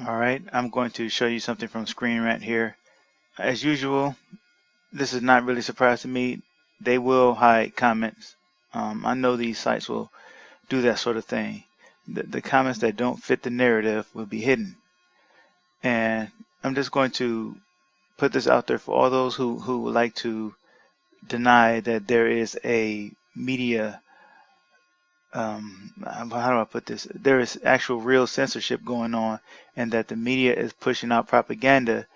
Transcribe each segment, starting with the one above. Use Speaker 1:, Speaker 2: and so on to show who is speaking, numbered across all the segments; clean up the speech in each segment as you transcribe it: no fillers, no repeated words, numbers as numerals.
Speaker 1: Alright, I'm going to show you something from ScreenRant here. As usual, this is not really a surprise to me. They will hide comments. I know these sites will do that sort of thing. The comments that don't fit the narrative will be hidden. And I'm just going to put this out there for all those who would like to deny that there is a media, how do I put this? There is actual real censorship going on, and that the media is pushing out propaganda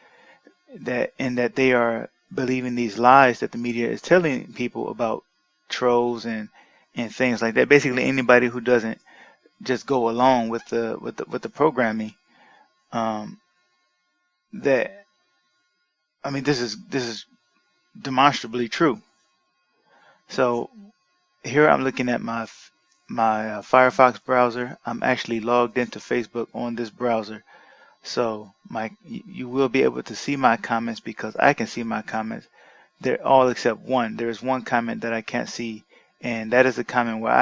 Speaker 1: that they are believing these lies that the media is telling people about trolls and things like that. Basically, anybody who doesn't just go along with the programming. Um, that I mean, this is demonstrably true. So here I'm looking at my Firefox browser. I'm actually logged into Facebook on this browser. So you will be able to see my comments because I can see my comments. They're all except one. There is one comment that I can't see, and that is a comment where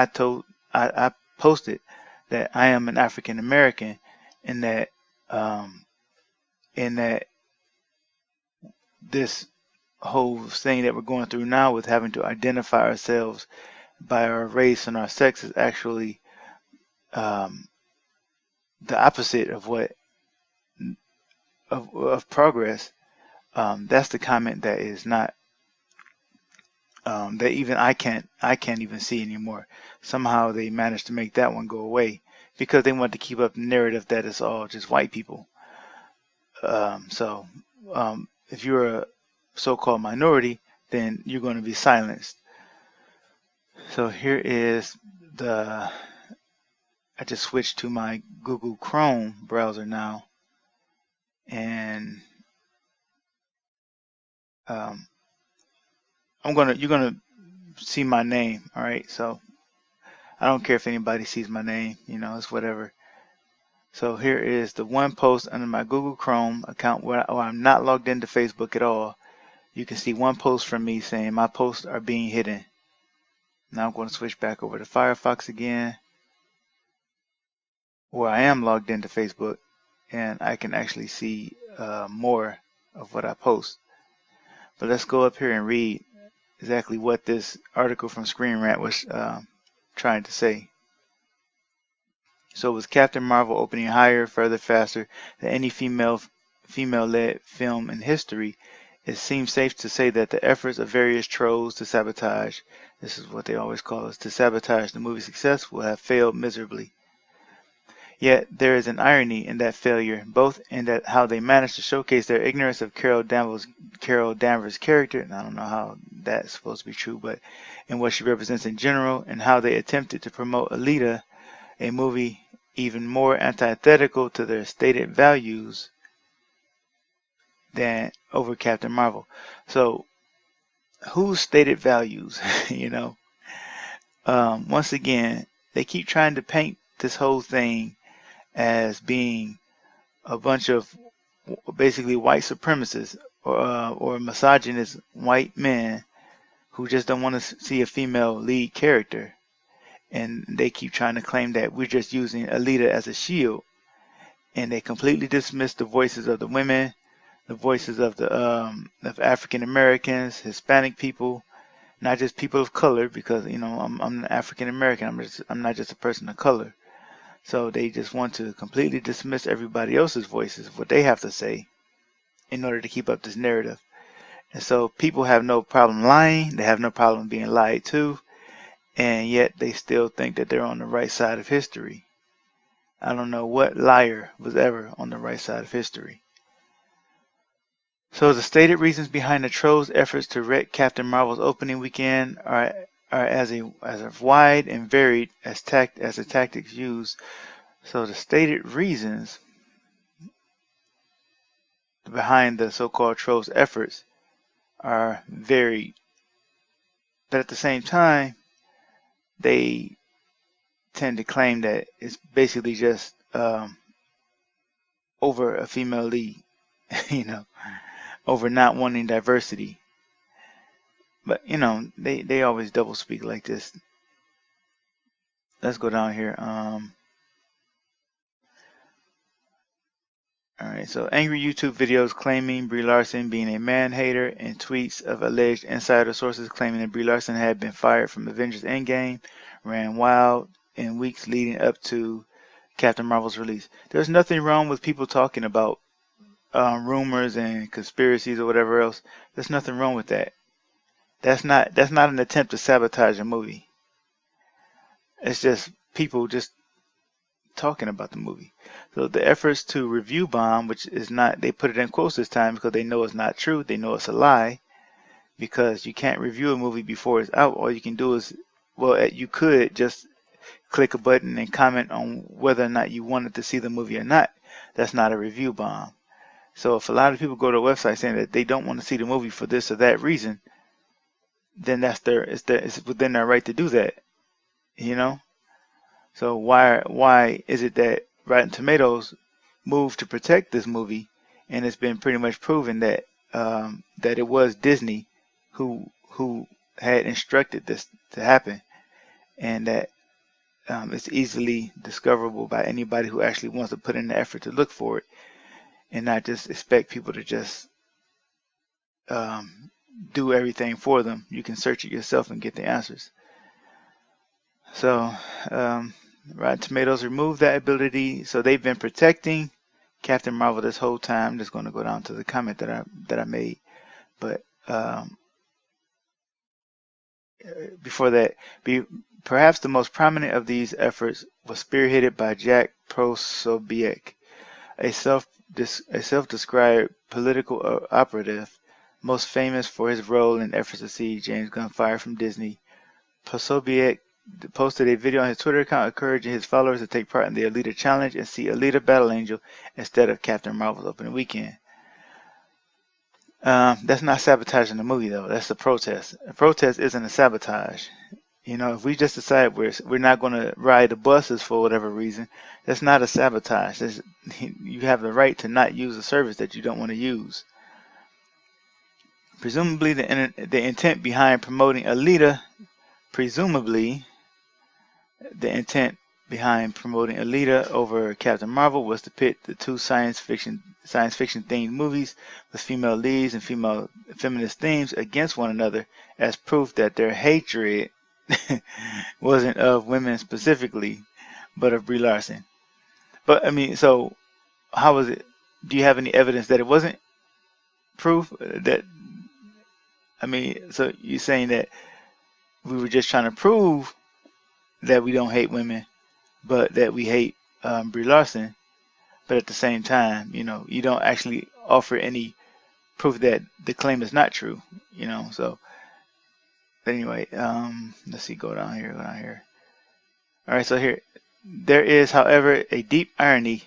Speaker 1: I posted that I am an African American, and um, that this whole thing that we're going through now with having to identify ourselves by our race and our sex is actually um, the opposite of what of progress. That's the comment that is not that even I can't even see anymore. Somehow they managed to make that one go away because they want to keep up the narrative that it's all just white people. So if you're a so-called minority, then you're going to be silenced. So here is the I just switched to my Google Chrome browser now, and um, you're gonna see my name. All right, so I don't care if anybody sees my name. It's whatever. So here is the one post under my Google Chrome account where I'm not logged into Facebook at all. You can see one post from me saying my posts are being hidden. Now I'm going to switch back over to Firefox again, where I am logged into Facebook, and I can actually see more of what I post. But let's go up here and read exactly what this article from ScreenRant was trying to say. So it was Captain Marvel opening higher, further, faster than any female-led film in history. It seems safe to say that the efforts of various trolls to sabotage, this is what they always call us, to sabotage the movie's success will have failed miserably. Yet there is an irony in that failure, both in that how they managed to showcase their ignorance of Carol Danvers' character, and I don't know how that's supposed to be true, but in what she represents in general, and how they attempted to promote Alita, a movie even more antithetical to their stated values than over Captain Marvel. So, whose stated values? you know, Once again, they keep trying to paint this whole thing as being a bunch of basically white supremacists or misogynist white men who just don't want to see a female lead character. And they keep trying to claim that we're just using Alita as a shield. And they completely dismiss the voices of the women, the voices of the of African Americans, Hispanic people, not just people of color, because I'm an African American. I'm not just a person of color. So they just want to completely dismiss everybody else's voices, what they have to say, in order to keep up this narrative. And so people have no problem lying. They have no problem being lied to, and yet they still think that they're on the right side of history. I don't know what liar was ever on the right side of history. So the stated reasons behind the trolls' efforts to wreck Captain Marvel's opening weekend are as wide and varied as the tactics used. So the stated reasons behind the so-called trolls' efforts are varied, but at the same time, they tend to claim that it's basically just over a female lead, you know, over not wanting diversity. But they always double speak like this. Let's go down here. Alright, so angry YouTube videos claiming Brie Larson being a man-hater and tweets of alleged insider sources claiming that Brie Larson had been fired from Avengers Endgame ran wild in weeks leading up to Captain Marvel's release. There's nothing wrong with people talking about rumors and conspiracies or whatever else. There's nothing wrong with that. That's not an attempt to sabotage a movie. It's just people just talking about the movie. So the efforts to review bomb, which is not, they put it in quotes this time because they know it's not true. They know it's a lie because you can't review a movie before it's out. All you can do is, well, you could just click a button and comment on whether or not you wanted to see the movie or not. That's not a review bomb. So if a lot of people go to a website saying that they don't want to see the movie for this or that reason, then it's within their right to do that, you know? So why is it that Rotten Tomatoes moved to protect this movie, and it's been pretty much proven that that it was Disney who had instructed this to happen, and that it's easily discoverable by anybody who actually wants to put in the effort to look for it, and not just expect people to just do everything for them. You can search it yourself and get the answers. So Rotten Tomatoes removed that ability, so they've been protecting Captain Marvel this whole time. I'm just going to go down to the comment that I made, but before that, perhaps the most prominent of these efforts was spearheaded by Jack Posobiec, a self-described political operative, most famous for his role in efforts to see James Gunn fired from Disney. Posobiec posted a video on his Twitter account encouraging his followers to take part in the Alita challenge and see Alita Battle Angel instead of Captain Marvel's opening weekend. That's not sabotaging the movie though. That's a protest. A protest isn't a sabotage. You know, if we just decide we're not going to ride the buses for whatever reason, that's not a sabotage. You have the right to not use a service that you don't want to use. Presumably, the intent behind promoting Alita, over Captain Marvel was to pit the two science fiction themed movies with female leads and female feminist themes against one another as proof that their hatred wasn't of women specifically, but of Brie Larson. But I mean, so how was it? Do you have any evidence that it wasn't proof? That I mean, so you're saying that we were just trying to prove that we don't hate women, but that we hate Brie Larson, but at the same time, you know, you don't actually offer any proof that the claim is not true, you know. So anyway, let's see, go down here. All right, so here, there is, however, a deep irony,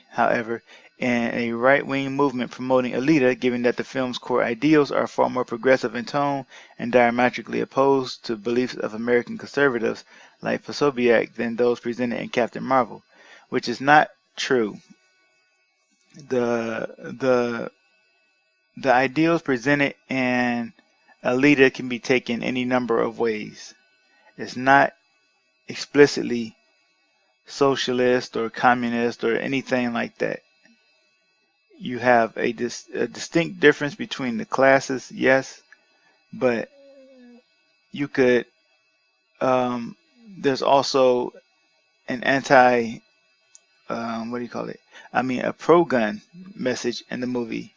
Speaker 1: in a right-wing movement promoting Alita, given that the film's core ideals are far more progressive in tone and diametrically opposed to beliefs of American conservatives like Posobiec than those presented in Captain Marvel, which is not true. The ideals presented in Alita can be taken any number of ways. It's not explicitly socialist or communist or anything like that. You have a distinct difference between the classes, yes, but you could, there's also an a pro-gun message in the movie.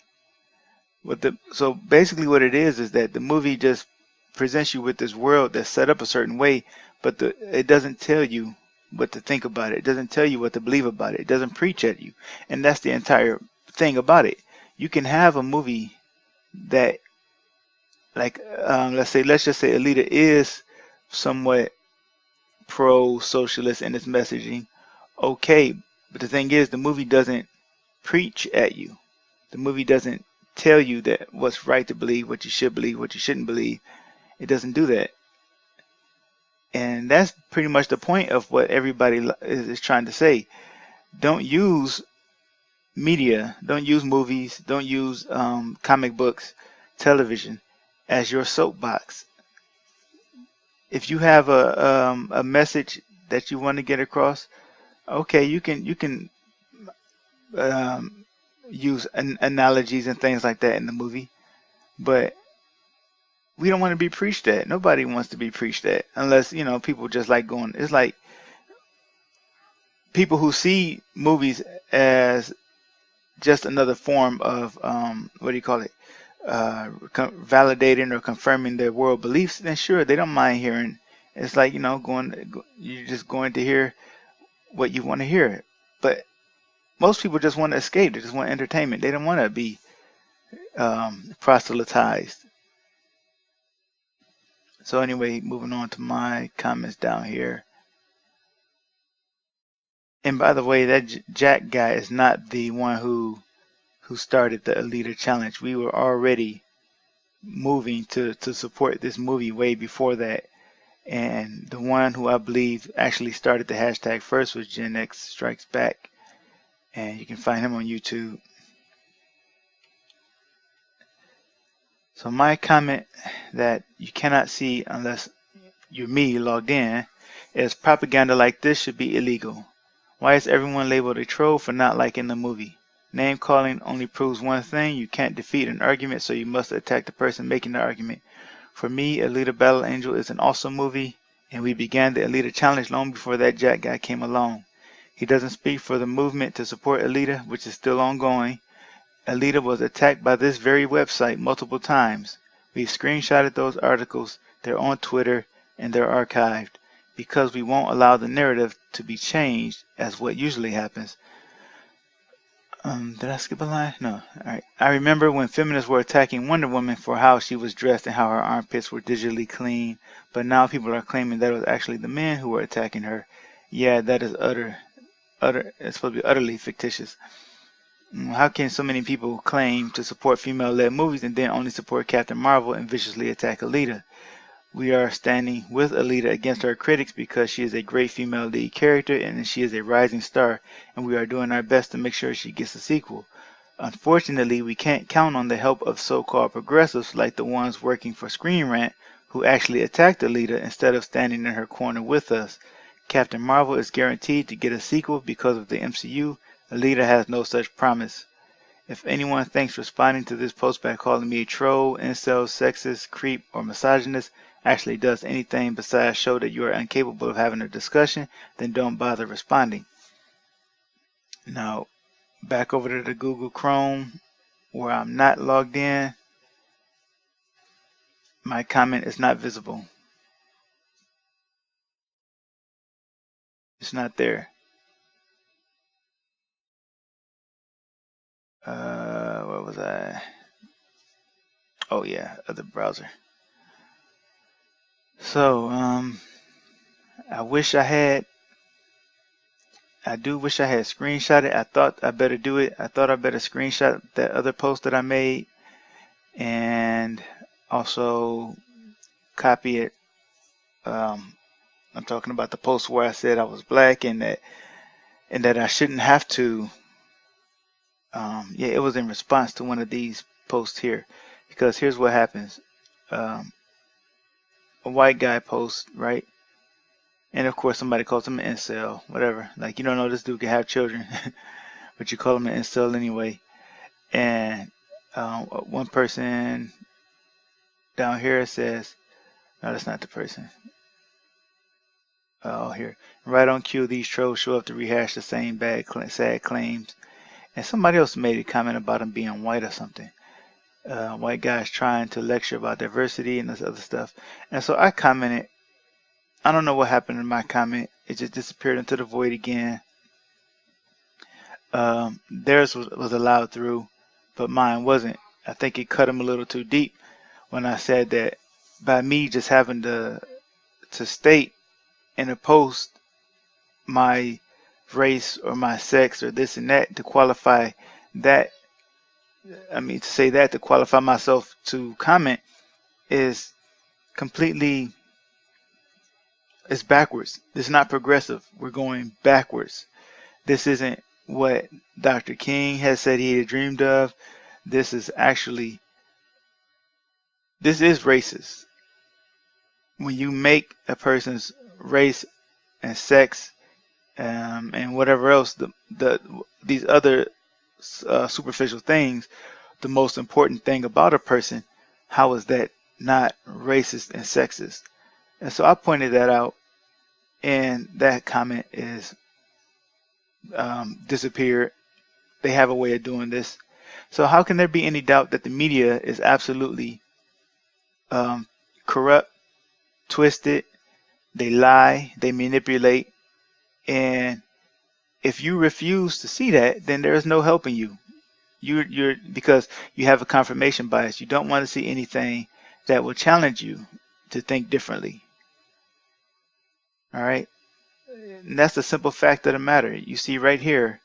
Speaker 1: So basically what it is that the movie just presents you with this world that's set up a certain way, but it doesn't tell you what to think about it. It doesn't tell you what to believe about it. It doesn't preach at you. And that's the entire thing about it. You can have a movie that, like, let's just say Alita is somewhat pro-socialist in its messaging. Okay, but the thing is, the movie doesn't preach at you. The movie doesn't tell you that what's right to believe, what you should believe, what you shouldn't believe. It doesn't do that. And that's pretty much the point of what everybody is trying to say. Don't use media, don't use movies, don't use comic books, television as your soapbox. If you have a message that you want to get across, okay, you can use analogies and things like that in the movie, but we don't want to be preached at. Nobody wants to be preached at unless, people just like going. It's like people who see movies as just another form of what do you call it? Validating or confirming their world beliefs. Then sure, they don't mind hearing. It's like you're just going to hear what you want to hear. But most people just want to escape. They just want entertainment. They don't want to be proselytized. So anyway, moving on to my comments down here. And by the way, that Jack guy is not the one who started the Alita challenge. We were already moving to support this movie way before that. And the one who I believe actually started the hashtag first was Gen X Strikes Back. And you can find him on YouTube. So my comment that you cannot see unless you're me logged in is propaganda like this should be illegal. Why is everyone labeled a troll for not liking the movie? Name calling only proves one thing: you can't defeat an argument, so you must attack the person making the argument. For me, Alita Battle Angel is an awesome movie, and we began the Alita challenge long before that Jack guy came along. He doesn't speak for the movement to support Alita, which is still ongoing. Alita was attacked by this very website multiple times. We've screenshotted those articles, they're on Twitter, and they're archived, because we won't allow the narrative to be changed as what usually happens. Did I skip a line? No. Alright. I remember when feminists were attacking Wonder Woman for how she was dressed and how her armpits were digitally clean, but now people are claiming that it was actually the men who were attacking her. Yeah, that is it's supposed to be utterly fictitious. How can so many people claim to support female-led movies and then only support Captain Marvel and viciously attack Alita? We are standing with Alita against our critics because she is a great female lead character and she is a rising star, and we are doing our best to make sure she gets a sequel. Unfortunately, we can't count on the help of so-called progressives like the ones working for ScreenRant who actually attacked Alita instead of standing in her corner with us. Captain Marvel is guaranteed to get a sequel because of the MCU. Alita has no such promise. If anyone thinks responding to this post by calling me a troll, incel, sexist, creep, or misogynist actually does anything besides show that you are incapable of having a discussion, then don't bother responding. Now, back over to the Google Chrome where I'm not logged in. My comment is not visible. It's not there. Where was I? Oh yeah, other browser. So, I do wish I had screenshot it. I thought I better do it. I thought I better screenshot that other post that I made and also copy it. I'm talking about the post where I said I was black and that I shouldn't have to. Yeah, it was in response to one of these posts here, because here's what happens. A white guy posts, right? And of course somebody calls him an incel, whatever. Like, you don't know this dude can have children, but you call him an incel anyway. And one person down here says, no, that's not the person. Oh, here. Right on cue, these trolls show up to rehash the same sad claims. And somebody else made a comment about him being white or something. White guys trying to lecture about diversity and this other stuff. And so I commented. I don't know what happened in my comment. It just disappeared into the void again. Theirs was allowed through, but mine wasn't. I think it cut him a little too deep when I said that by me just having to state in a post my race or my sex or this and that to qualify that, to say that to qualify myself to comment is completely, it's backwards. It's not progressive. We're going backwards. This isn't what Dr. King has said he had dreamed of. This is racist. When you make a person's race and sex and whatever else these other superficial things, the most important thing about a person, how is that not racist and sexist? And so I pointed that out, and that comment is disappeared. They have a way of doing this. So how can there be any doubt that the media is absolutely um, corrupt, twisted, they lie, they manipulate, and if you refuse to see that, then there is no helping you. You're because you have a confirmation bias. You don't want to see anything that will challenge you to think differently. All right, and that's the simple fact of the matter. You see right here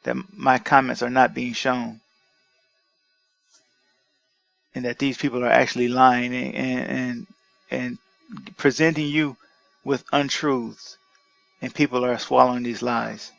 Speaker 1: that my comments are not being shown, and that these people are actually lying and presenting you with untruths, and people are swallowing these lies.